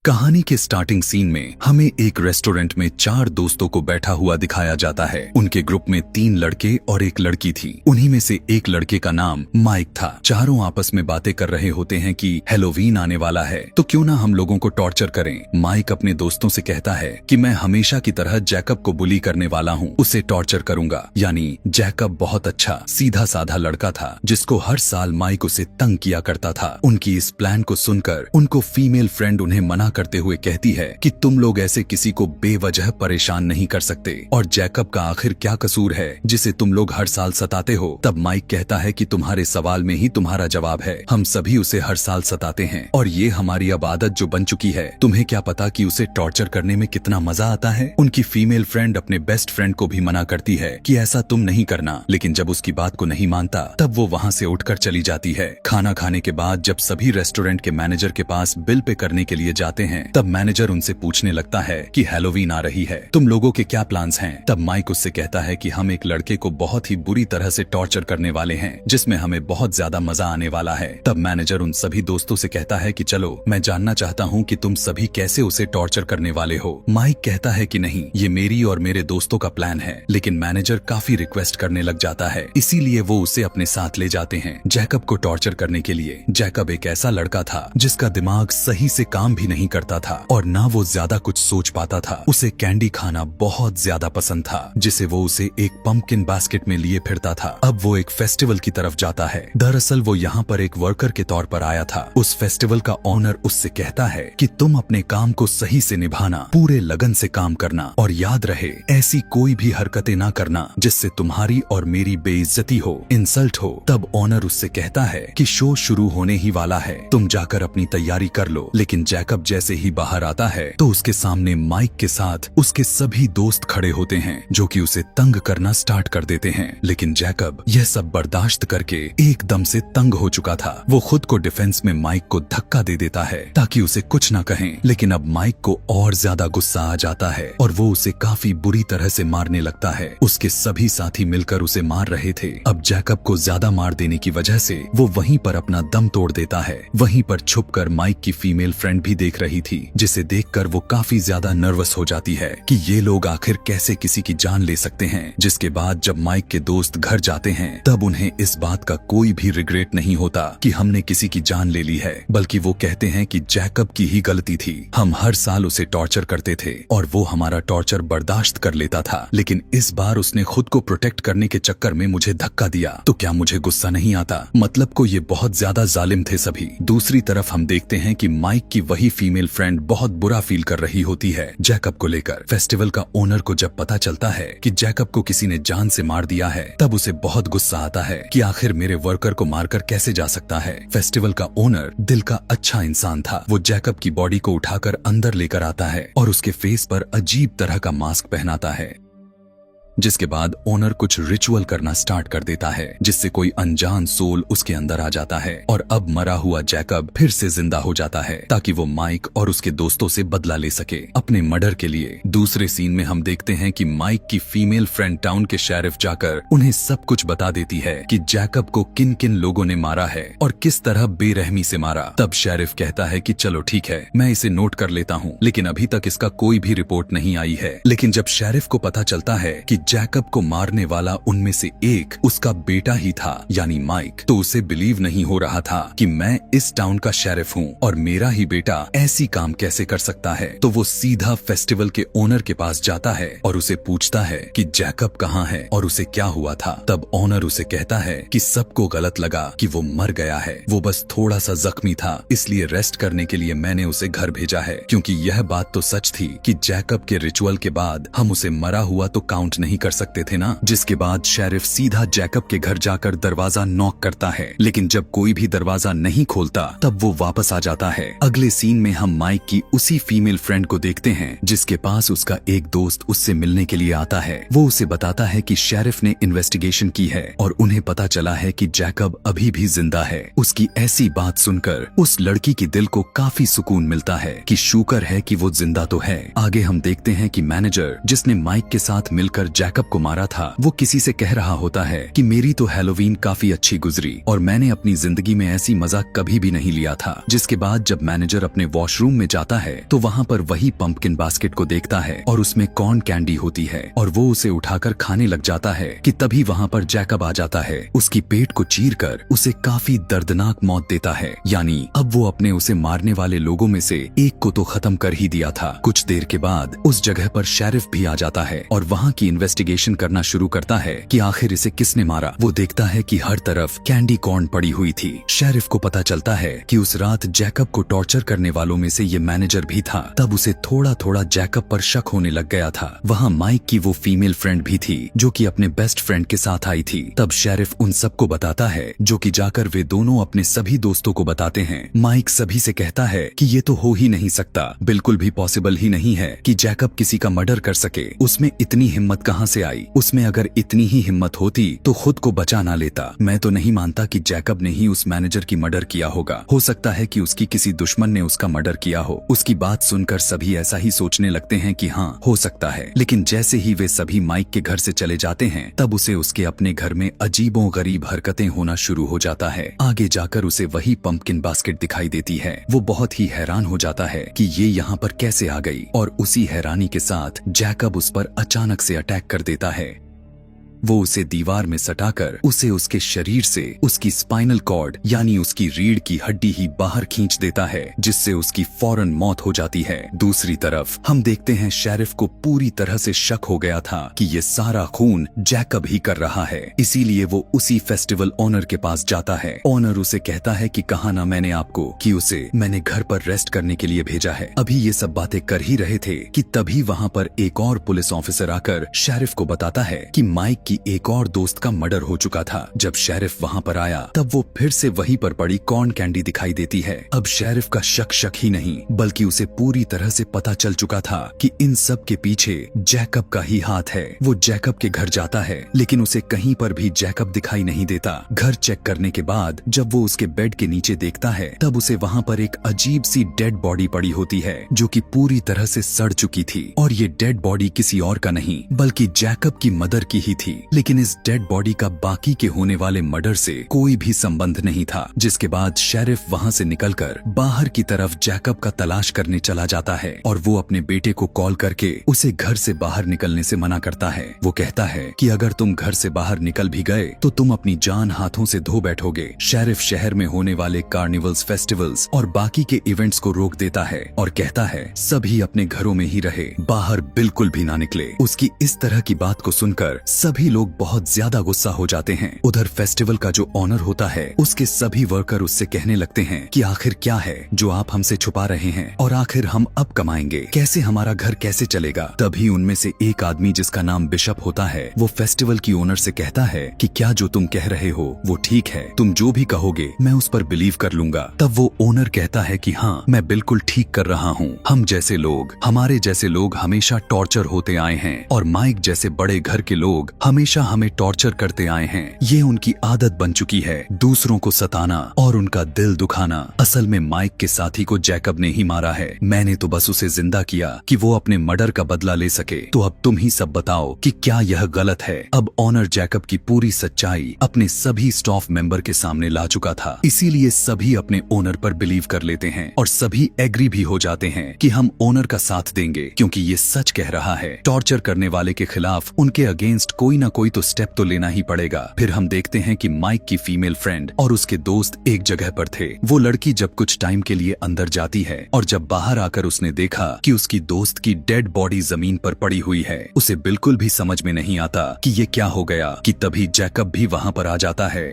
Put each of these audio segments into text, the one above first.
कहानी के starting scene में हमें एक रेस्टोरेंट में 4 दोस्तों को बैठा हुआ दिखाया जाता है। उनके ग्रुप में 3 लड़के और एक लड़की थी। उन्हीं में से एक लड़के का नाम माइक था। चारों आपस में बातें कर रहे होते हैं कि हैलोवीन आने वाला है तो क्यों ना हम लोगों को टॉर्चर करें। माइक अपने दोस्तों से कहता है कि मैं हमेशा की तरह जैकब को बुली करने वाला हूँ, उसे टॉर्चर करूंगा। यानी जैकब बहुत अच्छा सीधा साधा लड़का था जिसको हर साल माइक उसे तंग किया करता था। उनकी इस प्लान को सुनकर उनको फीमेल फ्रेंड उन्हें मना करते हुए कहती है कि तुम लोग ऐसे किसी को बेवजह परेशान नहीं कर सकते और जैकब का आखिर क्या कसूर है जिसे तुम लोग हर साल सताते हो। तब माइक कहता है कि तुम्हारे सवाल में ही तुम्हारा जवाब है, हम सभी उसे हर साल सताते हैं और ये हमारी अब आदत जो बन चुकी है। तुम्हें क्या पता कि उसे टॉर्चर करने में कितना मजा आता है। उनकी फीमेल फ्रेंड अपने बेस्ट फ्रेंड को भी मना करती है कि ऐसा तुम नहीं करना, लेकिन जब उसकी बात को नहीं मानता तब वो वहाँ से उठकर चली जाती है। खाना खाने के बाद जब सभी रेस्टोरेंट के मैनेजर के पास बिल पे करने के लिए जाते हैं तब मैनेजर उनसे पूछने लगता है कि हैलोवीन आ रही है, तुम लोगों के क्या प्लान्स हैं। तब माइक उससे कहता है कि हम एक लड़के को बहुत ही बुरी तरह से टॉर्चर करने वाले हैं जिसमें हमें बहुत ज्यादा मजा आने वाला है। तब मैनेजर उन सभी दोस्तों से कहता है कि चलो मैं जानना चाहता हूँ कि तुम सभी कैसे उसे टॉर्चर करने वाले हो। माइक कहता है कि नहीं, ये मेरी और मेरे दोस्तों का प्लान है, लेकिन मैनेजर काफी रिक्वेस्ट करने लग जाता है, इसीलिए वो उसे अपने साथ ले जाते हैं जैकब को टॉर्चर करने के लिए। जैकब एक ऐसा लड़का था जिसका दिमाग सही से काम भी नहीं करता था और ना वो ज्यादा कुछ सोच पाता था। उसे कैंडी खाना बहुत ज्यादा पसंद था जिसे वो उसे एक पंपकिन बास्केट में लिए फिरता था। अब वो एक फेस्टिवल की तरफ जाता है। दरअसल वो यहाँ पर एक वर्कर के तौर पर आया था। उस फेस्टिवल का ओनर उससे कहता है कि तुम अपने काम को सही से निभाना, पूरे लगन से काम करना और याद रहे ऐसी कोई भी हरकतें ना करना जिससे तुम्हारी और मेरी बेइज्जती हो, इंसल्ट हो। तब ओनर उससे कहता है कि शो शुरू होने ही वाला है, तुम जाकर अपनी तैयारी कर लो। लेकिन जैकब जैसे ही बाहर आता है तो उसके सामने माइक के साथ उसके सभी दोस्त खड़े होते हैं जो कि उसे तंग करना स्टार्ट कर देते हैं। लेकिन जैकब यह सब बर्दाश्त करके एकदम से तंग हो चुका था। वो खुद को डिफेंस में माइक को धक्का दे देता है ताकि उसे कुछ ना कहें। लेकिन अब माइक को और ज्यादा गुस्सा आ जाता है और वो उसे काफी बुरी तरह से मारने लगता है। उसके सभी साथी मिलकर उसे मार रहे थे। अब जैकब को ज्यादा मार देने की वजह से वो वहीं पर अपना दम तोड़ देता है। वहीं पर छुपकर माइक की फीमेल फ्रेंड भी देख रही थी, जिसे देखकर वो काफी ज्यादा नर्वस हो जाती है कि ये लोग आखिर कैसे किसी की जान ले सकते हैं। जिसके बाद जब माइक के दोस्त घर जाते हैं तब उन्हें इस बात का कोई भी रिग्रेट नहीं होता कि हमने किसी की जान ले ली है, बल्कि वो कहते हैं कि जैकब की ही गलती थी। हम हर साल उसे टॉर्चर करते थे और वो हमारा टॉर्चर बर्दाश्त कर लेता था, लेकिन इस बार उसने खुद को प्रोटेक्ट करने के चक्कर में मुझे धक्का दिया तो क्या मुझे गुस्सा नहीं आता। मतलब को ये बहुत ज्यादा जालिम थे सभी। दूसरी तरफ हम देखते हैं कि माइक की वही फीमेल फ्रेंड बहुत बुरा फील कर रही होती है जैकब को लेकर। फेस्टिवल का ओनर को जब पता चलता है कि जैकब को किसी ने जान से मार दिया है तब उसे बहुत गुस्सा आता है कि आखिर मेरे वर्कर को मारकर कैसे जा सकता है। फेस्टिवल का ओनर दिल का अच्छा इंसान था। वो जैकब की बॉडी को उठाकर अंदर लेकर आता है और उसके फेस पर अजीब तरह का मास्क पहनाता है, जिसके बाद ओनर कुछ रिचुअल करना स्टार्ट कर देता है जिससे कोई अनजान सोल उसके अंदर आ जाता है और अब मरा हुआ जैकब फिर से जिंदा हो जाता है ताकि वो माइक और उसके दोस्तों से बदला ले सके अपने मर्डर के लिए। दूसरे सीन में हम देखते हैं कि माइक की फीमेल फ्रेंड टाउन के शेरिफ जाकर उन्हें सब कुछ बता देती है कि जैकब को किन किन लोगों ने मारा है और किस तरह बेरहमी से मारा। तब शेरिफ कहता है कि चलो ठीक है, मैं इसे नोट कर लेता हूँ, लेकिन अभी तक इसका कोई भी रिपोर्ट नहीं आई है। लेकिन जब शेरिफ को पता चलता है कि जैकब को मारने वाला उनमें से एक उसका बेटा ही था यानी माइक, तो उसे बिलीव नहीं हो रहा था कि मैं इस टाउन का शेरिफ हूँ और मेरा ही बेटा ऐसी काम कैसे कर सकता है। तो वो सीधा फेस्टिवल के ओनर के पास जाता है और उसे पूछता है कि जैकब कहाँ है और उसे क्या हुआ था। तब ओनर उसे कहता है कि सबको गलत लगा कि वो मर गया है, वो बस थोड़ा सा जख्मी था, इसलिए रेस्ट करने के लिए मैंने उसे घर भेजा है, क्योंकि यह बात तो सच थी कि जैकब के रिचुअल के बाद हम उसे मरा हुआ तो काउंट नहीं कर सकते थे ना। जिसके बाद शेरिफ सीधा जैकब के घर जाकर दरवाजा नॉक करता है, लेकिन जब कोई भी दरवाजा नहीं खोलता तब वो वापस आ जाता है। अगले सीन में हम माइक की उसी फीमेल फ्रेंड को देखते हैं जिसके पास उसका एक दोस्त उससे मिलने के लिए आता है। वो उसे बताता है कि शेरिफ ने इन्वेस्टिगेशन की है और उन्हें पता चला है कि जैकब अभी भी जिंदा है। उसकी ऐसी बात सुनकर उस लड़की के दिल को काफी सुकून मिलता है कि शुक्र है कि वो जिंदा तो है। आगे हम देखते हैं कि मैनेजर जिसने माइक के साथ मिलकर जैकब को मारा था वो किसी से कह रहा होता है कि मेरी तो हैलोवीन काफी अच्छी गुजरी और मैंने अपनी जिंदगी में ऐसी मजाक कभी भी नहीं लिया था। जिसके बाद जब मैनेजर अपने वॉशरूम में जाता है तो वहाँ पर वही पंपकिन बास्केट को देखता है और उसमें कॉर्न कैंडी होती है और वो उसे उठाकर खाने लग जाता है कि तभी वहाँ पर जैकब आ जाता है, उसकी पेट को चीरकर उसे काफी दर्दनाक मौत देता है। यानी अब वो अपने उसे मारने वाले लोगों में से एक को तो खत्म कर ही दिया था। कुछ देर के बाद उस जगह पर शेरिफ भी आ जाता है और वहाँ की इन्वेस्टिगेशन करना शुरू करता है कि आखिर इसे किसने मारा। वो देखता है कि हर तरफ कैंडी कॉर्न पड़ी हुई थी। शेरिफ को पता चलता है कि उस रात जैकब को टॉर्चर करने वालों में से ये मैनेजर भी था। तब उसे थोड़ा थोड़ा जैकब पर शक होने लग गया था। वहाँ माइक की वो फीमेल फ्रेंड भी थी जो कि अपने बेस्ट फ्रेंड के साथ आई थी। तब शेरिफ उन सबको बताता है जो कि जाकर वे दोनों अपने सभी दोस्तों को बताते हैं। माइक सभी से कहता है कि ये तो हो ही नहीं सकता, बिल्कुल भी पॉसिबल ही नहीं है कि जैकब किसी का मर्डर कर सके। उसमें इतनी हिम्मत कहाँ से आई? उसमें अगर इतनी ही हिम्मत होती तो खुद को बचा ना लेता। मैं तो नहीं मानता कि जैकब ने ही उस मैनेजर की मर्डर किया होगा। हो सकता है कि उसकी किसी दुश्मन ने उसका मर्डर किया हो। उसकी बात सुनकर सभी ऐसा ही सोचने लगते हैं कि हाँ हो सकता है। लेकिन जैसे ही वे सभी माइक के घर से चले जाते हैं तब उसे उसके अपने घर में अजीबो गरीब हरकतें होना शुरू हो जाता है। आगे जाकर उसे वही पंपकिन बास्केट दिखाई देती है। वो बहुत ही हैरान हो जाता है कि ये यहाँ पर कैसे आ गई और उसी हैरानी के साथ जैकब उस पर अचानक से अटैक कर देता है। वो उसे दीवार में सटाकर उसे उसके शरीर से उसकी स्पाइनल कॉर्ड यानी उसकी रीढ़ की हड्डी ही बाहर खींच देता है, जिससे उसकी फौरन मौत हो जाती है। दूसरी तरफ हम देखते हैं शेरिफ को पूरी तरह से शक हो गया था कि ये सारा खून जैकब ही कर रहा है। इसीलिए वो उसी फेस्टिवल ओनर के पास जाता है। ओनर उसे कहता है कि कहा ना मैंने आपको कि उसे मैंने घर पर रेस्ट करने के लिए भेजा है। अभी ये सब बातें कर ही रहे थे कि तभी वहाँ पर एक और पुलिस ऑफिसर आकर शेरिफ को बताता है कि माइक की एक और दोस्त का मर्डर हो चुका था। जब शेरिफ वहाँ पर आया तब वो फिर से वहीं पर पड़ी कॉर्न कैंडी दिखाई देती है। अब शेरिफ का शक ही नहीं बल्कि उसे पूरी तरह से पता चल चुका था कि इन सब के पीछे जैकब का ही हाथ है। वो जैकब के घर जाता है लेकिन उसे कहीं पर भी जैकब दिखाई नहीं देता। घर चेक करने के बाद जब वो उसके बेड के नीचे देखता है तब उसे वहाँ पर एक अजीब सी डेड बॉडी पड़ी होती है जो कि पूरी तरह से सड़ चुकी थी और ये डेड बॉडी किसी और का नहीं बल्कि जैकब की मदर की ही थी। लेकिन इस डेड बॉडी का बाकी के होने वाले मर्डर से कोई भी संबंध नहीं था। जिसके बाद शेरिफ वहाँ से निकलकर बाहर की तरफ जैकब का तलाश करने चला जाता है और वो अपने बेटे को कॉल करके उसे घर से बाहर निकलने से मना करता है। वो कहता है कि अगर तुम घर से बाहर निकल भी गए तो तुम अपनी जान हाथों से धो बैठोगे। शेरिफ शहर में होने वाले कार्निवल्स, फेस्टिवल्स और बाकी के इवेंट्स को रोक देता है और कहता है सभी अपने घरों में ही रहे, बाहर बिल्कुल भी ना निकले। उसकी इस तरह की बात को सुनकर सभी लोग बहुत ज्यादा गुस्सा हो जाते हैं। उधर फेस्टिवल का जो ऑनर होता है उसके सभी वर्कर उससे कहने लगते हैं कि आखिर क्या है जो आप हमसे छुपा रहे हैं और आखिर हम अब कमाएंगे कैसे, हमारा घर कैसे चलेगा। तभी उनमें से एक आदमी जिसका नाम बिशप होता है वो फेस्टिवल की ओनर से कहता है कि क्या जो तुम कह रहे हो वो ठीक है, तुम जो भी कहोगे मैं उस पर बिलीव कर लूंगा। तब वो ओनर कहता है कि हाँ मैं बिल्कुल ठीक कर रहा हूँ। हम जैसे लोग, हमारे जैसे लोग हमेशा टॉर्चर होते आए हैं और माइक जैसे बड़े घर के लोग हमेशा हमें टॉर्चर करते आए हैं। ये उनकी आदत बन चुकी है, दूसरों को सताना और उनका दिल दुखाना। असल में माइक के साथी को जैकब ने ही मारा है। मैंने तो बस उसे जिंदा किया कि वो अपने मर्डर का बदला ले सके। तो अब तुम ही सब बताओ कि क्या यह गलत है। अब ऑनर जैकब की पूरी सच्चाई अपने सभी स्टाफ मेंबर के सामने ला चुका था, इसीलिए सभी अपने ओनर पर बिलीव कर लेते हैं और सभी एग्री भी हो जाते हैं कि हम ओनर का साथ देंगे क्योंकि ये सच कह रहा है। टॉर्चर करने वाले के खिलाफ उनके अगेंस्ट कोई ना कोई तो स्टेप तो लेना ही पड़ेगा। फिर हम देखते हैं कि माइक की फीमेल फ्रेंड और उसके दोस्त एक जगह पर थे। वो लड़की जब कुछ टाइम के लिए अंदर जाती है और जब बाहर आकर उसने देखा कि उसकी दोस्त की डेड बॉडी जमीन पर पड़ी हुई है, उसे बिल्कुल भी समझ में नहीं आता कि ये क्या हो गया कि तभी जैकब भी वहाँ पर आ जाता है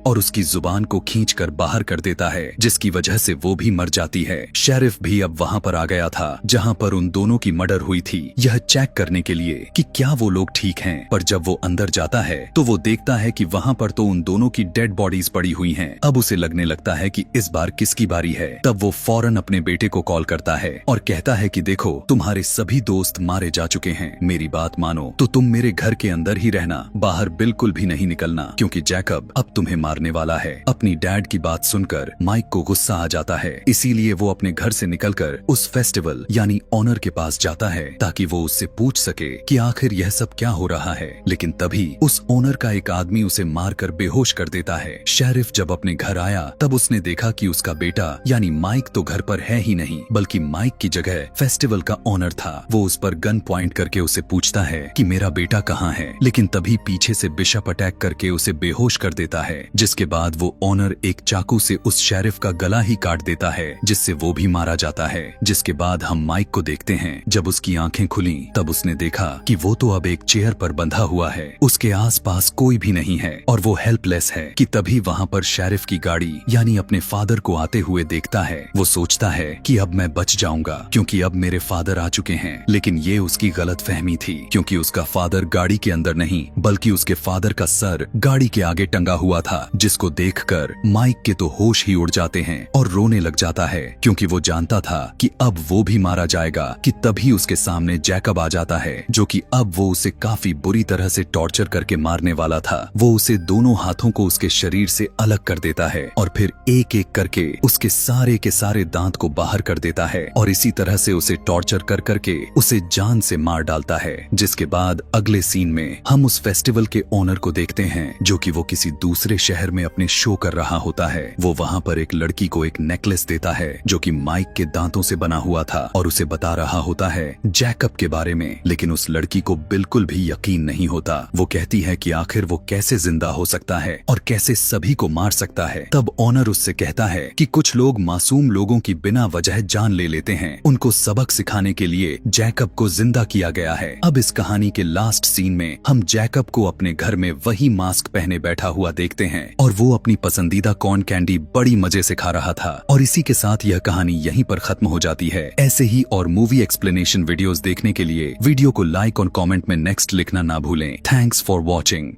और उसकी जुबान को खींचकर बाहर कर देता है, जिसकी वजह से वो भी मर जाती है। शेरिफ भी अब वहाँ पर आ गया था जहाँ पर उन दोनों की मर्डर हुई थी, यह चेक करने के लिए कि क्या वो लोग ठीक हैं। पर जब वो अंदर जाता है तो वो देखता है कि वहाँ पर तो उन दोनों की डेड बॉडीज पड़ी हुई हैं। अब उसे लगने लगता है कि इस बार किसकी बारी है। तब वो फौरन अपने बेटे को कॉल करता है और कहता है कि देखो तुम्हारे सभी दोस्त मारे जा चुके हैं, मेरी बात मानो तो तुम मेरे घर के अंदर ही रहना, बाहर बिल्कुल भी नहीं निकलना क्योंकि जैकब अब तुम्हें मार मारने वाला है। अपनी डैड की बात सुनकर माइक को गुस्सा आ जाता है, इसीलिए वो अपने घर से निकलकर उस फेस्टिवल यानी ऑनर के पास जाता है ताकि वो उससे पूछ सके कि आखिर यह सब क्या हो रहा है। लेकिन तभी उस ओनर का एक आदमी उसे मारकर बेहोश कर देता है। शेरिफ जब अपने घर आया तब उसने देखा कि उसका बेटा यानी माइक तो घर पर है ही नहीं, बल्कि माइक की जगह फेस्टिवल का ओनर था। वो उस पर गन पॉइंट करके उसे पूछता है कि मेरा बेटा कहाँ है, लेकिन तभी पीछे से बिशप अटैक करके उसे बेहोश कर देता है, जिसके बाद वो ओनर एक चाकू से उस शेरिफ का गला ही काट देता है, जिससे वो भी मारा जाता है। जिसके बाद हम माइक को देखते हैं। जब उसकी आंखें खुली तब उसने देखा कि वो तो अब एक चेयर पर बंधा हुआ है, उसके आसपास कोई भी नहीं है और वो हेल्पलेस है कि तभी वहाँ पर शेरिफ की गाड़ी यानी अपने फादर को आते हुए देखता है। वो सोचता है कि अब मैं बच जाऊंगा क्योंकि अब मेरे फादर आ चुके हैं, लेकिन ये उसकी गलतफहमी थी क्योंकि उसका फादर गाड़ी के अंदर नहीं बल्कि उसके फादर का सर गाड़ी के आगे टंगा हुआ था, जिसको देखकर माइक के तो होश ही उड़ जाते हैं और रोने लग जाता है क्योंकि वो जानता था कि अब वो भी मारा जाएगा। कि तभी उसके सामने जैकब आ जाता है जो कि अब वो उसे काफी बुरी तरह से टॉर्चर करके मारने वाला था। वो उसे दोनों हाथों को उसके शरीर से अलग कर देता है और फिर एक एक करके उसके सारे के सारे दांत को बाहर कर देता है और इसी तरह से उसे टॉर्चर कर करके उसे जान से मार डालता है। जिसके बाद अगले सीन में हम उस फेस्टिवल के ओनर को देखते हैं जो कि वो किसी दूसरे शहर में अपने शो कर रहा होता है। वो वहाँ पर एक लड़की को एक नेकलेस देता है जो कि माइक के दांतों से बना हुआ था और उसे बता रहा होता है जैकब के बारे में, लेकिन उस लड़की को बिल्कुल भी यकीन नहीं होता। वो कहती है कि आखिर वो कैसे जिंदा हो सकता है और कैसे सभी को मार सकता है। तब ओनर उससे कहता है कि कुछ लोग मासूम लोगों की बिना वजह जान ले लेते हैं, उनको सबक सिखाने के लिए जैकब को जिंदा किया गया है। अब इस कहानी के लास्ट सीन में हम जैकब को अपने घर में वही मास्क पहने बैठा हुआ देखते हैं और वो अपनी पसंदीदा कॉर्न कैंडी बड़ी मजे से खा रहा था। और इसी के साथ यह कहानी यहीं पर खत्म हो जाती है। ऐसे ही और मूवी एक्सप्लेनेशन वीडियोस देखने के लिए वीडियो को लाइक और कमेंट में नेक्स्ट लिखना ना भूलें। Thanks for watching.